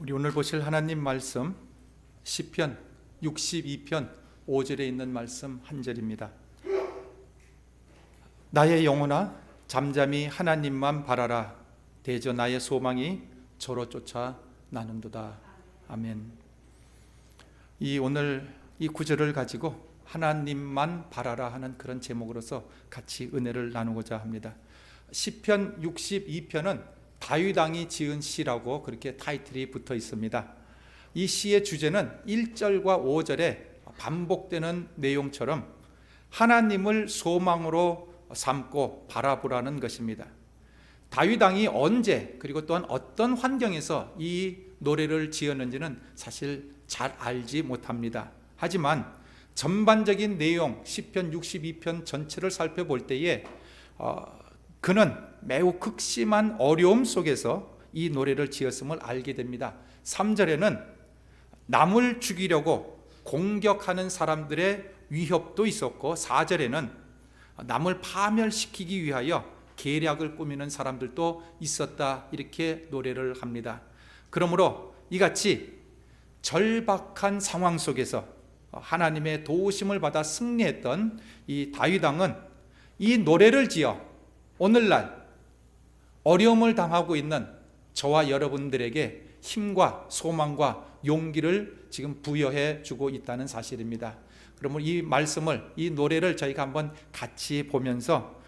우리 오늘 보실 하나님 말씀 시편 62편 5절에 있는 말씀 한 절입니다. 나의 영혼아 잠잠히 하나님만 바라라. 대저 나의 소망이 저로 쫓아 나는도다. 아멘. 오늘 이 구절을 가지고 하나님만 바라라 하는 그런 제목으로서 같이 은혜를 나누고자 합니다. 시편 62편은 다윗 왕이 지은 시라고 그렇게 타이틀이 붙어 있습니다. 이 시의 주제는 1절과 5절에 반복되는 내용처럼 하나님을 소망으로 삼고 바라보라는 것입니다. 다윗 왕이 언제 그리고 또한 어떤 환경에서 이 노래를 지었는지는 사실 잘 알지 못합니다. 하지만 전반적인 내용 시편 62편 전체를 살펴볼 때에 그는 매우 극심한 어려움 속에서 이 노래를 지었음을 알게 됩니다. 3절에는 남을 죽이려고 공격하는 사람들의 위협도 있었고 4절에는 남을 파멸시키기 위하여 계략을 꾸미는 사람들도 있었다, 이렇게 노래를 합니다. 그러므로 이같이 절박한 상황 속에서 하나님의 도우심을 받아 승리했던 이 다윗 왕은 이 노래를 지어 오늘날 어려움을 당하고 있는 저와 여러분들에게 힘과 소망과 용기를 지금 부여해 주고 있다는 사실입니다. 그러면 이 말씀을, 이 노래를 저희가 한번 같이 보면서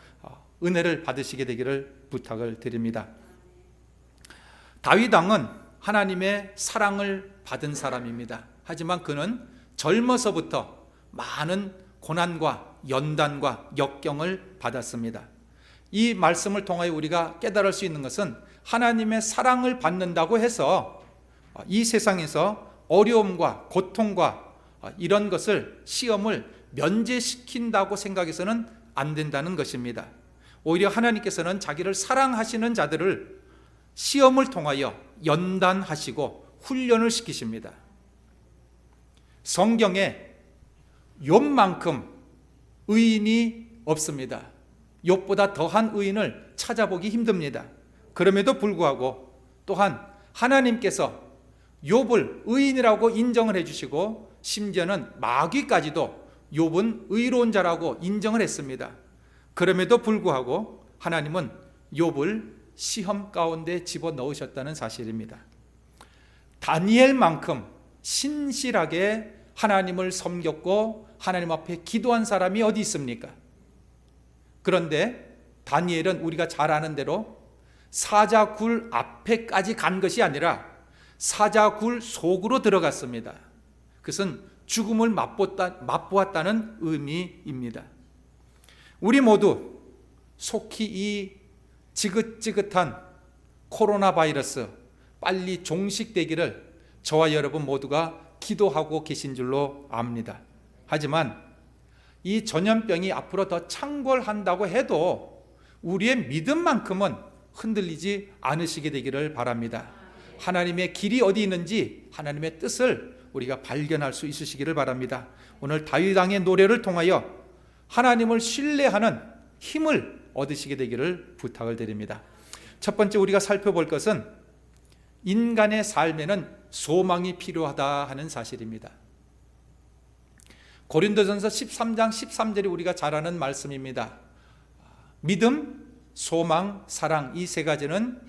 은혜를 받으시게 되기를 부탁을 드립니다. 다윗 왕은 하나님의 사랑을 받은 사람입니다. 하지만 그는 젊어서부터 많은 고난과 연단과 역경을 받았습니다. 이 말씀을 통하여 우리가 깨달을 수 있는 것은 하나님의 사랑을 받는다고 해서 이 세상에서 어려움과 고통과 이런 것을, 시험을 면제시킨다고 생각해서는 안 된다는 것입니다. 오히려 하나님께서는 자기를 사랑하시는 자들을 시험을 통하여 연단하시고 훈련을 시키십니다. 성경에 욥만큼 의인이 없습니다. 욥보다 더한 의인을 찾아보기 힘듭니다. 그럼에도 불구하고 또한 하나님께서 욥을 의인이라고 인정을 해주시고 심지어는 마귀까지도 욥은 의로운 자라고 인정을 했습니다. 그럼에도 불구하고 하나님은 욥을 시험 가운데 집어넣으셨다는 사실입니다. 다니엘만큼 신실하게 하나님을 섬겼고 하나님 앞에 기도한 사람이 어디 있습니까? 그런데 다니엘은 우리가 잘 아는 대로 사자굴 앞에까지 간 것이 아니라 사자굴 속으로 들어갔습니다. 그것은 죽음을 맛보았다는 의미입니다. 우리 모두 속히 이 지긋지긋한 코로나 바이러스 빨리 종식되기를 저와 여러분 모두가 기도하고 계신 줄로 압니다. 하지만 이 전염병이 앞으로 더 창궐한다고 해도 우리의 믿음만큼은 흔들리지 않으시게 되기를 바랍니다. 하나님의 길이 어디 있는지 하나님의 뜻을 우리가 발견할 수 있으시기를 바랍니다. 오늘 다윗 왕의 노래를 통하여 하나님을 신뢰하는 힘을 얻으시게 되기를 부탁을 드립니다. 첫 번째 우리가 살펴볼 것은 인간의 삶에는 소망이 필요하다 하는 사실입니다. 고린도전서 13장 13절이 우리가 잘 아는 말씀입니다. 믿음, 소망, 사랑 이 세 가지는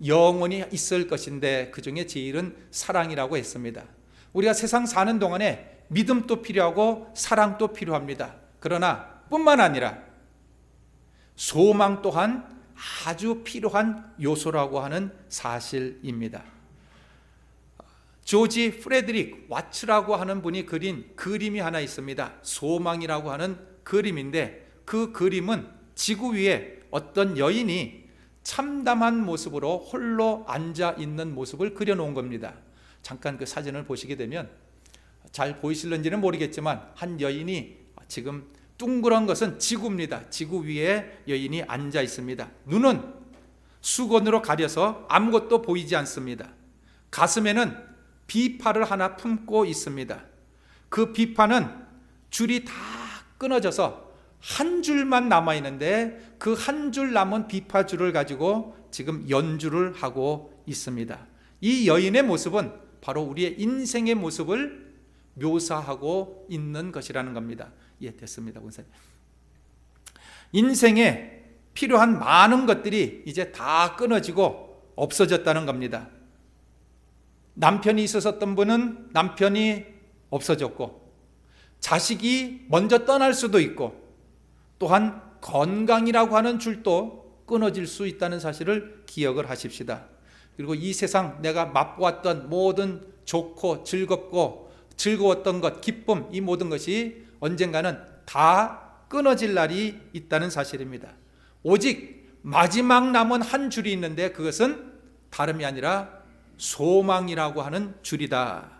영원히 있을 것인데 그 중에 제일은 사랑이라고 했습니다. 우리가 세상 사는 동안에 믿음도 필요하고 사랑도 필요합니다. 그러나 뿐만 아니라 소망 또한 아주 필요한 요소라고 하는 사실입니다. 조지 프레드릭 와츠라고 하는 분이 그린 그림이 하나 있습니다. 소망이라고 하는 그림인데 그 그림은 지구 위에 어떤 여인이 참담한 모습으로 홀로 앉아 있는 모습을 그려놓은 겁니다. 잠깐 그 사진을 보시게 되면 잘 보이실는지는 모르겠지만 한 여인이 지금 둥그런 것은 지구입니다. 지구 위에 여인이 앉아 있습니다. 눈은 수건으로 가려서 아무것도 보이지 않습니다. 가슴에는 비파를 하나 품고 있습니다. 그 비파는 줄이 다 끊어져서 한 줄만 남아 있는데 그 한 줄 남은 비파 줄을 가지고 지금 연주를 하고 있습니다. 이 여인의 모습은 바로 우리의 인생의 모습을 묘사하고 있는 것이라는 겁니다. 됐습니다, 권사님. 인생에 필요한 많은 것들이 이제 다 끊어지고 없어졌다는 겁니다. 남편이 있었던 분은 남편이 없어졌고, 자식이 먼저 떠날 수도 있고, 또한 건강이라고 하는 줄도 끊어질 수 있다는 사실을 기억을 하십시다. 그리고 이 세상 내가 맛보았던 모든 좋고 즐거웠던 것, 기쁨, 이 모든 것이 언젠가는 다 끊어질 날이 있다는 사실입니다. 오직 마지막 남은 한 줄이 있는데 그것은 다름이 아니라 소망이라고 하는 줄이다.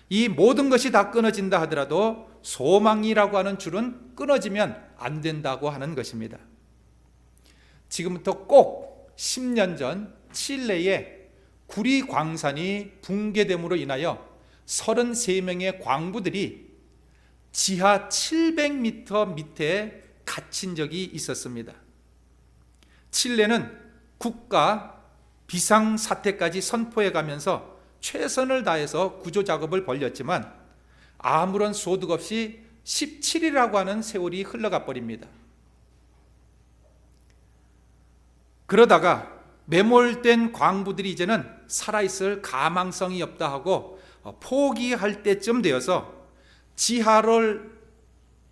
이 모든 것이 다 끊어진다 하더라도 소망이라고 하는 줄은 끊어지면 안 된다고 하는 것입니다. 지금부터 꼭 10년 전 칠레에 구리 광산이 붕괴됨으로 인하여 33명의 광부들이 지하 700m 밑에 갇힌 적이 있었습니다. 칠레는 국가 비상사태까지 선포해 가면서 최선을 다해서 구조 작업을 벌였지만 아무런 소득 없이 17일이라고 하는 세월이 흘러가 버립니다. 그러다가 매몰된 광부들이 이제는 살아있을 가망성이 없다 하고 포기할 때쯤 되어서 지하를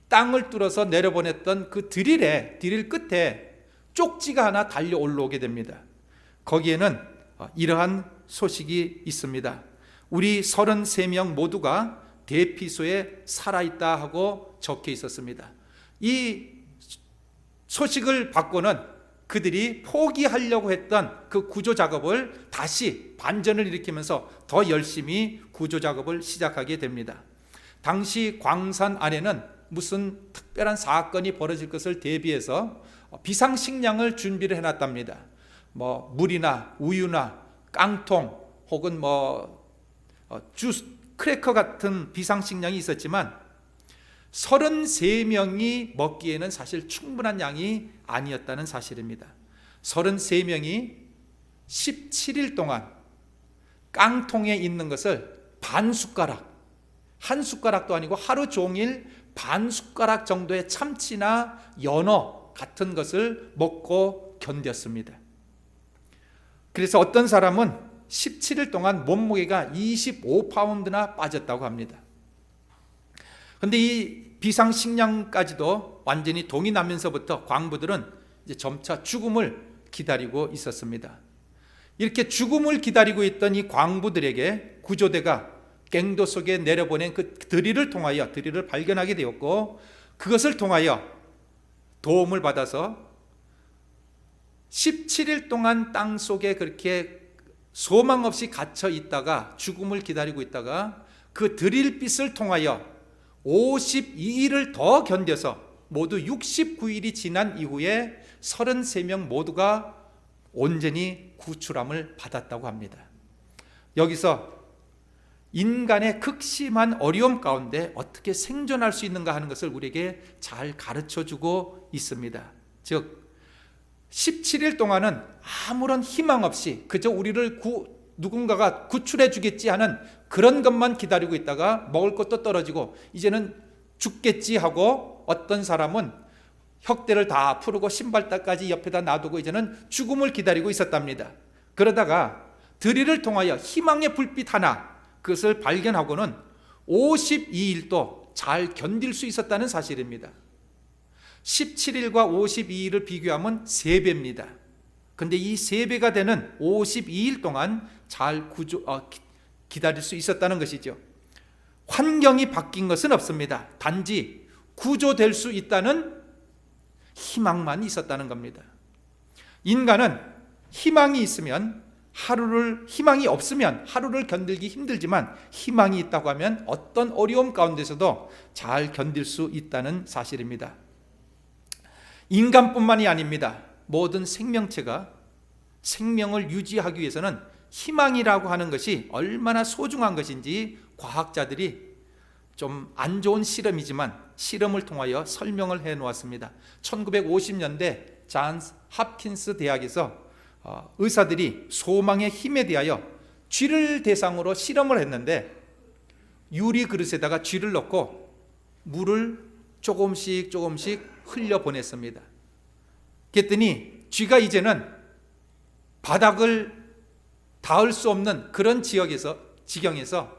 땅을 뚫어서 내려보냈던 그 드릴 끝에 쪽지가 하나 달려 올라오게 됩니다. 거기에는 이러한 소식이 있습니다. 우리 33명 모두가 대피소에 살아있다 하고 적혀 있었습니다. 이 소식을 받고는 그들이 포기하려고 했던 그 구조 작업을 다시 반전을 일으키면서 더 열심히 구조 작업을 시작하게 됩니다. 당시 광산 안에는 무슨 특별한 사건이 벌어질 것을 대비해서 비상식량을 준비를 해놨답니다. 물이나 우유나 깡통 혹은 주스, 크래커 같은 비상식량이 있었지만 33명이 먹기에는 사실 충분한 양이 아니었다는 사실입니다. 33명이 17일 동안 깡통에 있는 것을 반 숟가락, 한 숟가락도 아니고 하루 종일 반 숟가락 정도의 참치나 연어 같은 것을 먹고 견뎠습니다. 그래서 어떤 사람은 17일 동안 몸무게가 25파운드나 빠졌다고 합니다. 그런데 이 비상식량까지도 완전히 동이 나면서부터 광부들은 이제 점차 죽음을 기다리고 있었습니다. 이렇게 죽음을 기다리고 있던 이 광부들에게 구조대가 갱도 속에 내려보낸 그 드릴을 통하여 드릴을 발견하게 되었고, 그것을 통하여 도움을 받아서 17일 동안 땅 속에 그렇게 소망 없이 갇혀 있다가 죽음을 기다리고 있다가 그 드릴빗을 통하여 52일을 더 견뎌서 모두 69일이 지난 이후에 33명 모두가 온전히 구출함을 받았다고 합니다. 여기서 인간의 극심한 어려움 가운데 어떻게 생존할 수 있는가 하는 것을 우리에게 잘 가르쳐주고 있습니다. 즉 17일 동안은 아무런 희망 없이 그저 우리를 누군가가 구출해 주겠지 하는 그런 것만 기다리고 있다가 먹을 것도 떨어지고 이제는 죽겠지 하고, 어떤 사람은 혁대를 다 풀고 신발딱까지 옆에다 놔두고 이제는 죽음을 기다리고 있었답니다. 그러다가 드릴을 통하여 희망의 불빛 하나, 그것을 발견하고는 52일도 잘 견딜 수 있었다는 사실입니다. 17일과 52일을 비교하면 3배입니다. 그런데 이 3배가 되는 52일 동안 잘 기다릴 수 있었다는 것이죠. 환경이 바뀐 것은 없습니다. 단지 구조될 수 있다는 희망만 있었다는 겁니다. 인간은 희망이 있으면 희망이 없으면 하루를 견디기 힘들지만, 희망이 있다고 하면 어떤 어려움 가운데서도 잘 견딜 수 있다는 사실입니다. 인간뿐만이 아닙니다. 모든 생명체가 생명을 유지하기 위해서는 희망이라고 하는 것이 얼마나 소중한 것인지 과학자들이 좀 안 좋은 실험이지만 실험을 통하여 설명을 해 놓았습니다. 1950년대 존스 홉킨스 대학에서 의사들이 소망의 힘에 대하여 쥐를 대상으로 실험을 했는데, 유리 그릇에다가 쥐를 넣고 물을 조금씩 흘려보냈습니다. 그랬더니 쥐가 이제는 바닥을 닿을 수 없는 그런 지경에서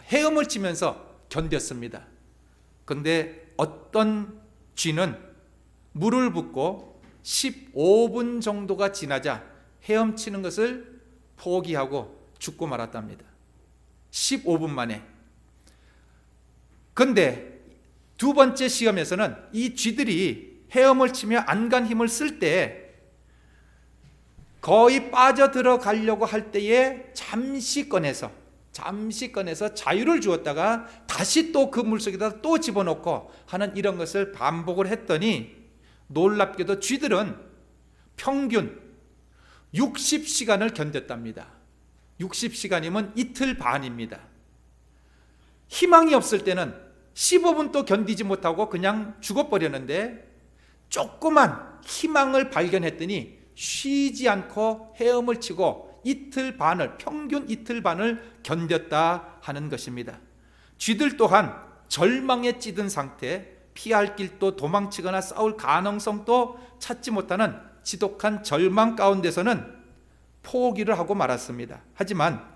헤엄을 치면서 견뎠습니다. 그런데 어떤 쥐는 물을 붓고 15분 정도가 지나자 헤엄치는 것을 포기하고 죽고 말았답니다. 15분 만에. 그런데 두 번째 시험에서는 이 쥐들이 헤엄을 치며 안간 힘을 쓸 때 거의 빠져들어가려고 할 때에 잠시 꺼내서 자유를 주었다가 다시 또 그 물속에다 또 집어넣고 하는 이런 것을 반복을 했더니, 놀랍게도 쥐들은 평균 60시간을 견뎠답니다. 60시간이면 이틀 반입니다. 희망이 없을 때는 15분도 견디지 못하고 그냥 죽어버렸는데, 조그만 희망을 발견했더니 쉬지 않고 헤엄을 치고 평균 이틀 반을 견뎠다 하는 것입니다. 쥐들 또한 절망에 찌든 상태, 피할 길도 도망치거나 싸울 가능성도 찾지 못하는 지독한 절망 가운데서는 포기를 하고 말았습니다. 하지만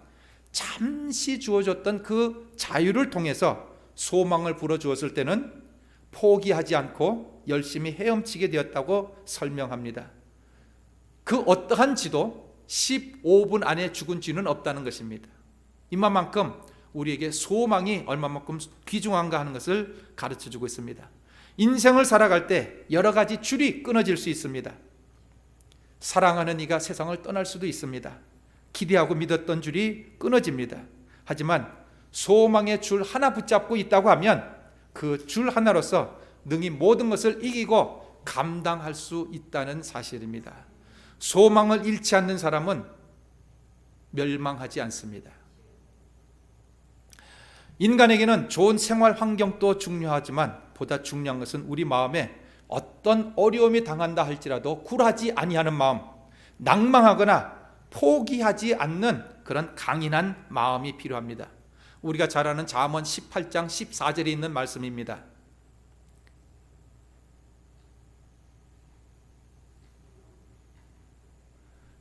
잠시 주어졌던 그 자유를 통해서 소망을 불어주었을 때는 포기하지 않고 열심히 헤엄치게 되었다고 설명합니다. 그 어떠한 쥐도 15분 안에 죽은 쥐는 없다는 것입니다. 이만큼 우리에게 소망이 얼마만큼 귀중한가 하는 것을 가르쳐주고 있습니다. 인생을 살아갈 때 여러 가지 줄이 끊어질 수 있습니다. 사랑하는 이가 세상을 떠날 수도 있습니다. 기대하고 믿었던 줄이 끊어집니다. 하지만 소망의 줄 하나 붙잡고 있다고 하면 그 줄 하나로서 능히 모든 것을 이기고 감당할 수 있다는 사실입니다. 소망을 잃지 않는 사람은 멸망하지 않습니다. 인간에게는 좋은 생활 환경도 중요하지만 보다 중요한 것은 우리 마음에 어떤 어려움이 당한다 할지라도 굴하지 아니하는 마음, 낭망하거나 포기하지 않는 그런 강인한 마음이 필요합니다. 우리가 잘 아는 잠언 18장 14절에 있는 말씀입니다.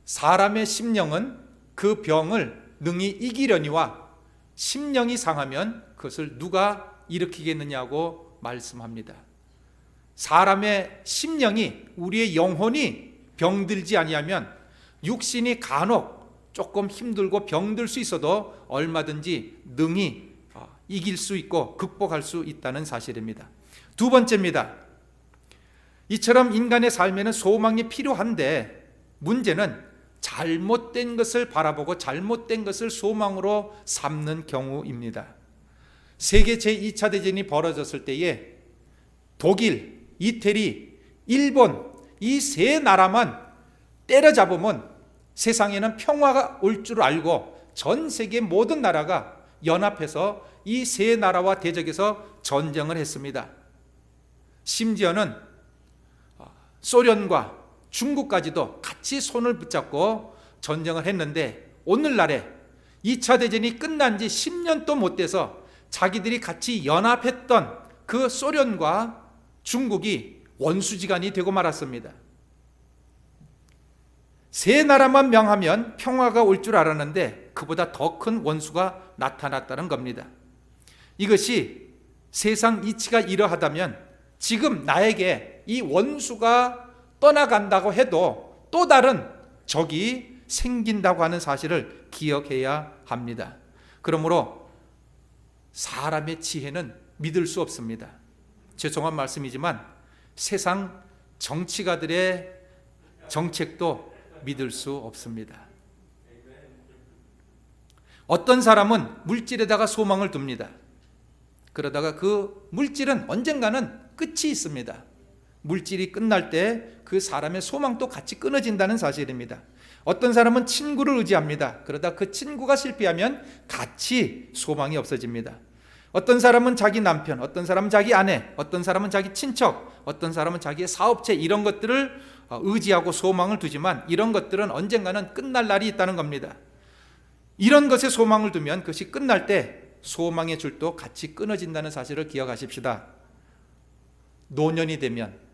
사람의 심령은 그 병을 능히 이기려니와 심령이 상하면 그것을 누가 일으키겠느냐고 말씀합니다. 사람의 심령이, 우리의 영혼이 병들지 아니하면 육신이 간혹 조금 힘들고 병들 수 있어도 얼마든지 능히 이길 수 있고 극복할 수 있다는 사실입니다. 두 번째입니다. 이처럼 인간의 삶에는 소망이 필요한데 문제는 잘못된 것을 바라보고 잘못된 것을 소망으로 삼는 경우입니다. 세계 제2차 대전이 벌어졌을 때에 독일, 이태리, 일본 이 세 나라만 때려잡으면 세상에는 평화가 올 줄 알고 전 세계 모든 나라가 연합해서 이 세 나라와 대적해서 전쟁을 했습니다. 심지어는 소련과 중국까지도 같이 손을 붙잡고 전쟁을 했는데 오늘날에 2차 대전이 끝난 지 10년도 못 돼서 자기들이 같이 연합했던 그 소련과 중국이 원수지간이 되고 말았습니다. 세 나라만 명하면 평화가 올 줄 알았는데 그보다 더 큰 원수가 나타났다는 겁니다. 이것이 세상 이치가 이러하다면 지금 나에게 이 원수가 떠나간다고 해도 또 다른 적이 생긴다고 하는 사실을 기억해야 합니다. 그러므로 사람의 지혜는 믿을 수 없습니다. 죄송한 말씀이지만 세상 정치가들의 정책도 믿을 수 없습니다. 어떤 사람은 물질에다가 소망을 둡니다. 그러다가 그 물질은 언젠가는 끝이 있습니다. 물질이 끝날 때 그 사람의 소망도 같이 끊어진다는 사실입니다. 어떤 사람은 친구를 의지합니다. 그러다 그 친구가 실패하면 같이 소망이 없어집니다. 어떤 사람은 자기 남편, 어떤 사람은 자기 아내, 어떤 사람은 자기 친척, 어떤 사람은 자기의 사업체 이런 것들을 의지하고 소망을 두지만 이런 것들은 언젠가는 끝날 날이 있다는 겁니다. 이런 것에 소망을 두면 그것이 끝날 때 소망의 줄도 같이 끊어진다는 사실을 기억하십시다. 노년이 되면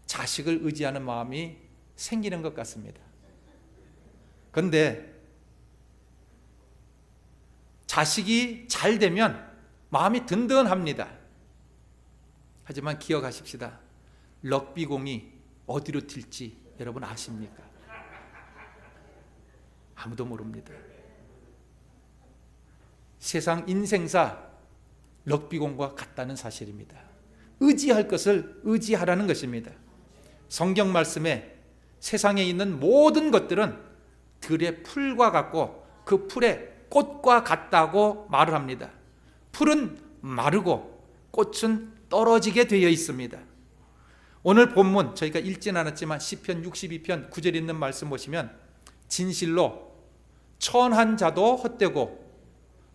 자식을 의지하는 마음이 생기는 것 같습니다. 그런데 자식이 잘 되면 마음이 든든합니다. 하지만 기억하십시다. 럭비공이 어디로 튈지 여러분 아십니까? 아무도 모릅니다. 세상 인생사 럭비공과 같다는 사실입니다. 의지할 것을 의지하라는 것입니다. 성경 말씀에 세상에 있는 모든 것들은 들의 풀과 같고 그 풀의 꽃과 같다고 말을 합니다. 풀은 마르고 꽃은 떨어지게 되어 있습니다. 오늘 본문 저희가 읽진 않았지만 시편 62편 9절 있는 말씀 보시면 진실로 천한 자도 헛되고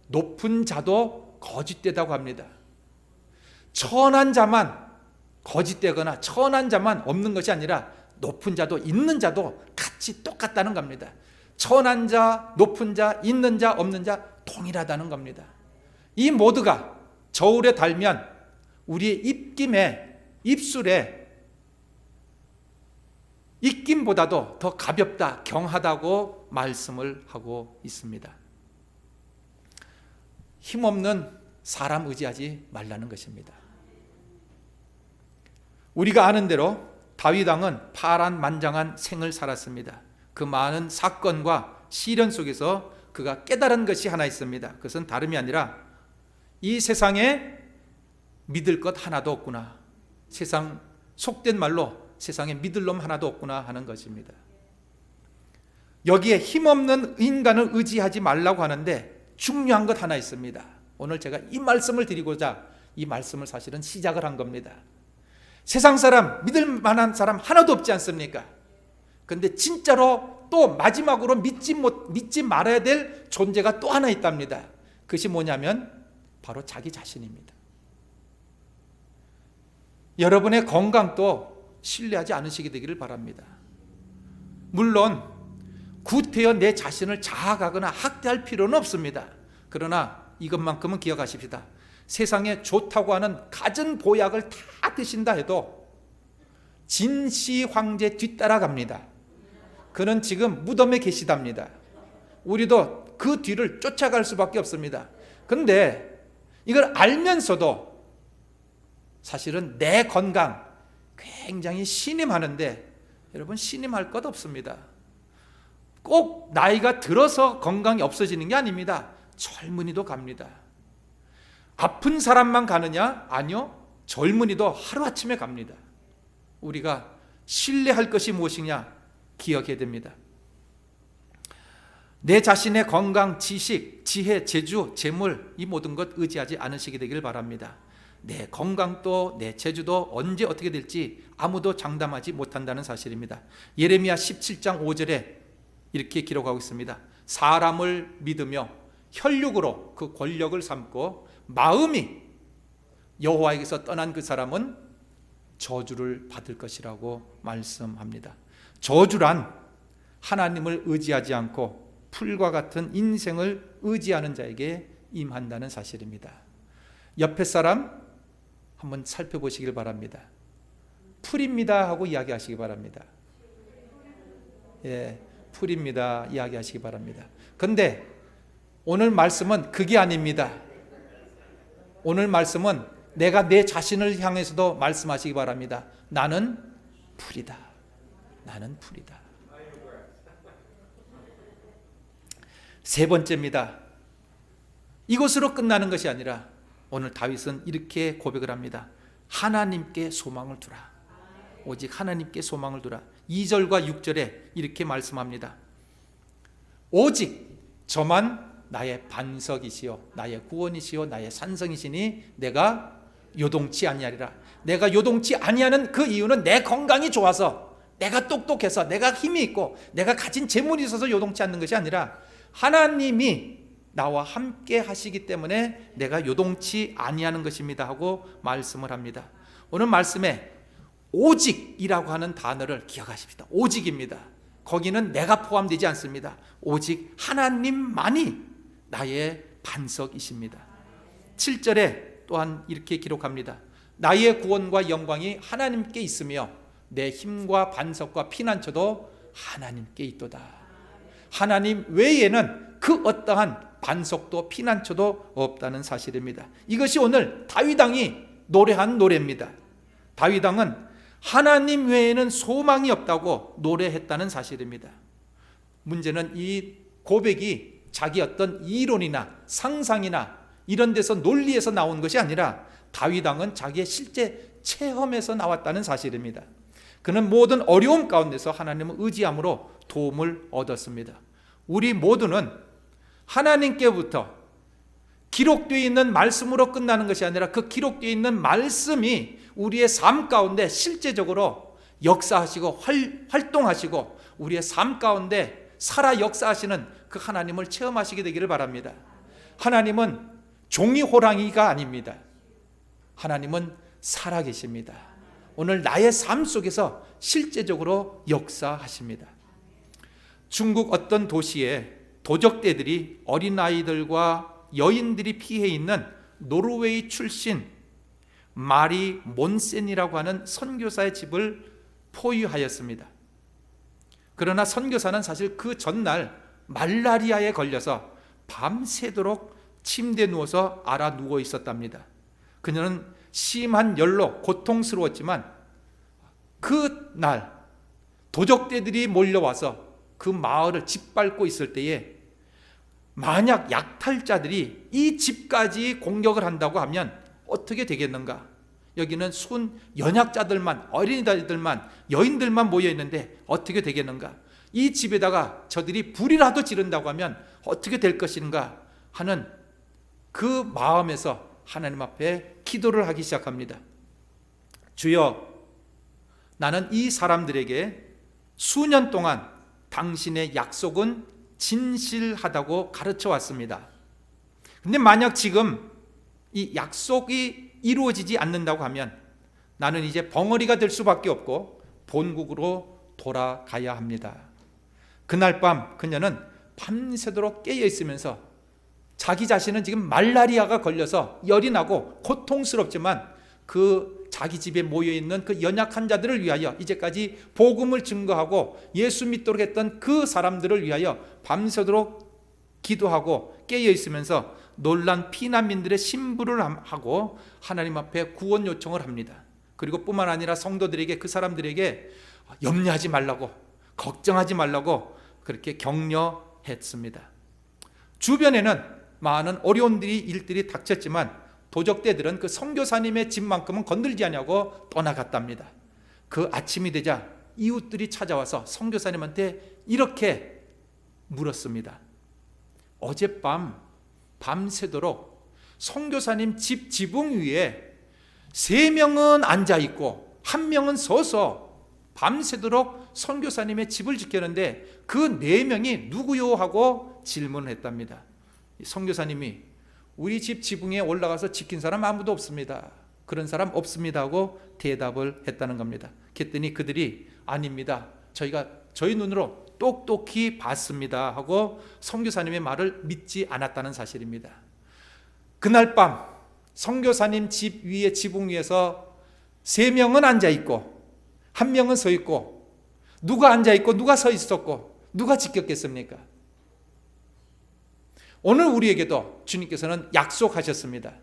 높은 자도 거짓되다고 합니다. 천한 자만 거짓되거나 천한 자만 없는 것이 아니라 높은 자도 있는 자도 같이 똑같다는 겁니다. 천한 자, 높은 자, 있는 자, 없는 자 동일하다는 겁니다. 이 모두가 저울에 달면 우리의 입김에, 입술에 입김보다도 더 가볍다, 경하다고 말씀을 하고 있습니다. 힘없는 사람 의지하지 말라는 것입니다. 우리가 아는 대로 다윗 왕은 파란만장한 생을 살았습니다. 그 많은 사건과 시련 속에서 그가 깨달은 것이 하나 있습니다. 그것은 다름이 아니라 이 세상에 믿을 것 하나도 없구나. 세상 속된 말로 세상에 믿을 놈 하나도 없구나 하는 것입니다. 여기에 힘없는 인간을 의지하지 말라고 하는데 중요한 것 하나 있습니다. 오늘 제가 이 말씀을 드리고자 이 말씀을 사실은 시작을 한 겁니다. 세상 사람, 믿을 만한 사람 하나도 없지 않습니까? 그런데 진짜로 또 마지막으로 믿지 말아야 될 존재가 또 하나 있답니다. 그것이 뭐냐면 바로 자기 자신입니다. 여러분의 건강도 신뢰하지 않으시게 되기를 바랍니다. 물론 구태여 내 자신을 자학하거나 학대할 필요는 없습니다. 그러나 이것만큼은 기억하십시다. 세상에 좋다고 하는 갖은 보약을 다 드신다 해도 진시 황제 뒤따라갑니다. 그는 지금 무덤에 계시답니다. 우리도 그 뒤를 쫓아갈 수밖에 없습니다. 그런데 이걸 알면서도 사실은 내 건강 굉장히 신임하는데, 여러분, 신임할 것 없습니다. 꼭 나이가 들어서 건강이 없어지는 게 아닙니다. 젊은이도 갑니다. 아픈 사람만 가느냐? 아니요, 젊은이도 하루아침에 갑니다. 우리가 신뢰할 것이 무엇이냐 기억해야 됩니다. 내 자신의 건강, 지식, 지혜, 재주, 재물, 이 모든 것 의지하지 않으시게 되길 바랍니다. 내 건강도 내 재주도 언제 어떻게 될지 아무도 장담하지 못한다는 사실입니다. 예레미야 17장 5절에 이렇게 기록하고 있습니다. 사람을 믿으며 혈육으로 그 권력을 삼고 마음이 여호와에게서 떠난 그 사람은 저주를 받을 것이라고 말씀합니다. 저주란 하나님을 의지하지 않고 풀과 같은 인생을 의지하는 자에게 임한다는 사실입니다. 옆에 사람 한번 살펴보시길 바랍니다. 풀입니다 하고 이야기하시기 바랍니다. 예, 풀입니다 이야기하시기 바랍니다. 그런데 오늘 말씀은 그게 아닙니다. 오늘 말씀은 내가 내 자신을 향해서도 말씀하시기 바랍니다. 나는 풀이다. 나는 풀이다. 세 번째입니다. 이것으로 끝나는 것이 아니라 오늘 다윗은 이렇게 고백을 합니다. 하나님께 소망을 두라. 오직 하나님께 소망을 두라. 2절과 6절에 이렇게 말씀합니다. 오직 저만 나의 반석이시요 나의 구원이시요 나의 산성이시니 내가 요동치 아니하리라. 내가 요동치 아니하는 그 이유는 내 건강이 좋아서, 내가 똑똑해서, 내가 힘이 있고 내가 가진 재물이 있어서 요동치 않는 것이 아니라 하나님이 나와 함께 하시기 때문에 내가 요동치 아니하는 것입니다 하고 말씀을 합니다. 오늘 말씀에 오직이라고 하는 단어를 기억하십시다. 오직입니다. 거기는 내가 포함되지 않습니다. 오직 하나님만이 나의 반석이십니다. 7절에 또한 이렇게 기록합니다. 나의 구원과 영광이 하나님께 있으며 내 힘과 반석과 피난처도 하나님께 있도다. 하나님 외에는 그 어떠한 반석도 피난처도 없다는 사실입니다. 이것이 오늘 다윗 왕이 노래한 노래입니다. 다윗 왕은 하나님 외에는 소망이 없다고 노래했다는 사실입니다. 문제는 이 고백이 자기 어떤 이론이나 상상이나 이런 데서 논리에서 나온 것이 아니라 다윗 왕은 자기의 실제 체험에서 나왔다는 사실입니다. 그는 모든 어려움 가운데서 하나님을 의지함으로 도움을 얻었습니다. 우리 모두는 하나님께부터 기록되어 있는 말씀으로 끝나는 것이 아니라 그 기록되어 있는 말씀이 우리의 삶 가운데 실제적으로 역사하시고 활동하시고 우리의 삶 가운데 살아 역사하시는 그 하나님을 체험하시게 되기를 바랍니다. 하나님은 종이 호랑이가 아닙니다. 하나님은 살아계십니다. 오늘 나의 삶 속에서 실제적으로 역사하십니다. 중국 어떤 도시에 도적대들이 어린아이들과 여인들이 피해 있는 노르웨이 출신 마리 몬센이라고 하는 선교사의 집을 포위하였습니다. 그러나 선교사는 사실 그 전날 말라리아에 걸려서 밤새도록 침대에 누워서 알아 누워 있었답니다. 그녀는 심한 열로 고통스러웠지만 그 날 도적대들이 몰려와서 그 마을을 짓밟고 있을 때에 만약 약탈자들이 이 집까지 공격을 한다고 하면 어떻게 되겠는가? 여기는 순 연약자들만, 어린이들만, 여인들만 모여 있는데 어떻게 되겠는가? 이 집에다가 저들이 불이라도 지른다고 하면 어떻게 될 것인가 하는 그 마음에서 하나님 앞에 기도를 하기 시작합니다. 주여, 나는 이 사람들에게 수년 동안 당신의 약속은 진실하다고 가르쳐 왔습니다. 근데 만약 지금 이 약속이 이루어지지 않는다고 하면 나는 이제 벙어리가 될 수밖에 없고 본국으로 돌아가야 합니다. 그날 밤 그녀는 밤새도록 깨어 있으면서 자기 자신은 지금 말라리아가 걸려서 열이 나고 고통스럽지만 그 자기 집에 모여있는 그 연약한 자들을 위하여, 이제까지 복음을 증거하고 예수 믿도록 했던 그 사람들을 위하여 밤새도록 기도하고 깨어 있으면서 놀란 피난민들의 신부를 하고 하나님 앞에 구원 요청을 합니다. 그리고 뿐만 아니라 성도들에게, 그 사람들에게 염려하지 말라고, 걱정하지 말라고 그렇게 격려했습니다. 주변에는 많은 어려운 일들이 닥쳤지만 도적대들은 그 선교사님의 집만큼은 건들지 않냐고 떠나갔답니다. 그 아침이 되자 이웃들이 찾아와서 선교사님한테 이렇게 물었습니다. 어젯밤 밤새도록 선교사님 집 지붕 위에 3명은 앉아있고 1명은 서서 밤새도록 선교사님의 집을 지켰는데 그 4명이 누구요? 하고 질문을 했답니다. 선교사님이 우리 집 지붕에 올라가서 지킨 사람 아무도 없습니다. 그런 사람 없습니다 하고 대답을 했다는 겁니다. 그랬더니 그들이 아닙니다. 저희가 저희 눈으로 똑똑히 봤습니다 하고 선교사님의 말을 믿지 않았다는 사실입니다. 그날 밤 선교사님 집 위에 지붕 위에서 3명은 앉아있고 1명은 서 있고, 누가 앉아있고 누가 서 있었고 누가 지켰겠습니까? 오늘 우리에게도 주님께서는 약속하셨습니다.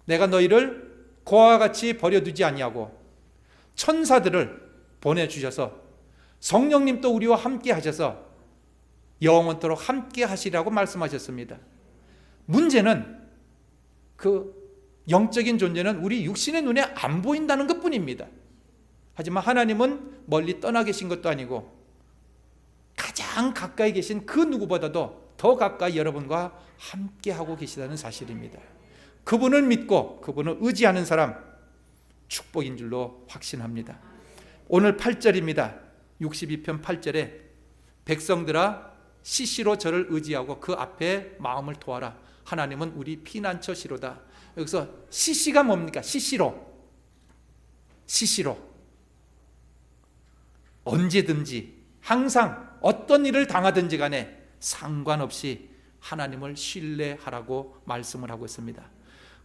내가 너희를 고아와 같이 버려두지 아니하고 천사들을 보내주셔서 성령님도 우리와 함께 하셔서 영원토록 함께 하시라고 말씀하셨습니다. 문제는 그 영적인 존재는 우리 육신의 눈에 안 보인다는 것뿐입니다. 하지만 하나님은 멀리 떠나 계신 것도 아니고 가장 가까이 계신 그 누구보다도 더 가까이 여러분과 함께 하고 계시다는 사실입니다. 그분을 믿고 그분을 의지하는 사람, 축복인 줄로 확신합니다. 오늘 8절입니다. 62편 8절에 백성들아 시시로 저를 의지하고 그 앞에 마음을 토하라. 하나님은 우리 피난처 시로다. 여기서 시시가 뭡니까? 시시로. 언제든지 항상 어떤 일을 당하든지 간에 상관없이 하나님을 신뢰하라고 말씀을 하고 있습니다.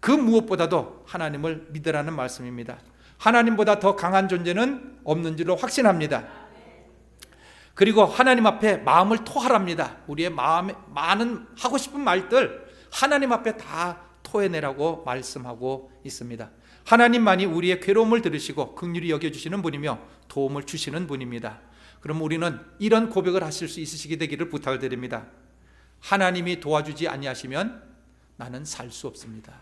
그 무엇보다도 하나님을 믿으라는 말씀입니다. 하나님보다 더 강한 존재는 없는 줄로 확신합니다. 그리고 하나님 앞에 마음을 토하랍니다. 우리의 마음에 많은 하고 싶은 말들 하나님 앞에 다 토해내라고 말씀하고 있습니다. 하나님만이 우리의 괴로움을 들으시고 긍휼히 여겨주시는 분이며 도움을 주시는 분입니다. 그럼 우리는 이런 고백을 하실 수 있으시게 되기를 부탁을 드립니다. 하나님이 도와주지 아니하시면 나는 살 수 없습니다.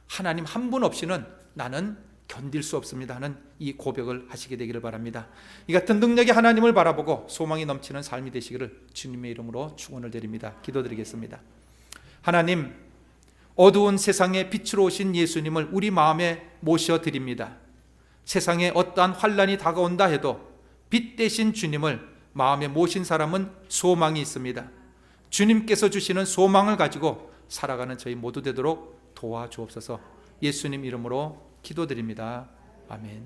하나님 한 분 없이는 나는 견딜 수 없습니다 하는 이 고백을 하시게 되기를 바랍니다. 이 같은 능력의 하나님을 바라보고 소망이 넘치는 삶이 되시기를 주님의 이름으로 축원을 드립니다. 기도드리겠습니다. 하나님, 어두운 세상에 빛으로 오신 예수님을 우리 마음에 모셔드립니다. 세상에 어떠한 환난이 다가온다 해도 빛 대신 주님을 마음에 모신 사람은 소망이 있습니다. 주님께서 주시는 소망을 가지고 살아가는 저희 모두 되도록 도와주옵소서. 예수님 이름으로 기도드립니다. 아멘.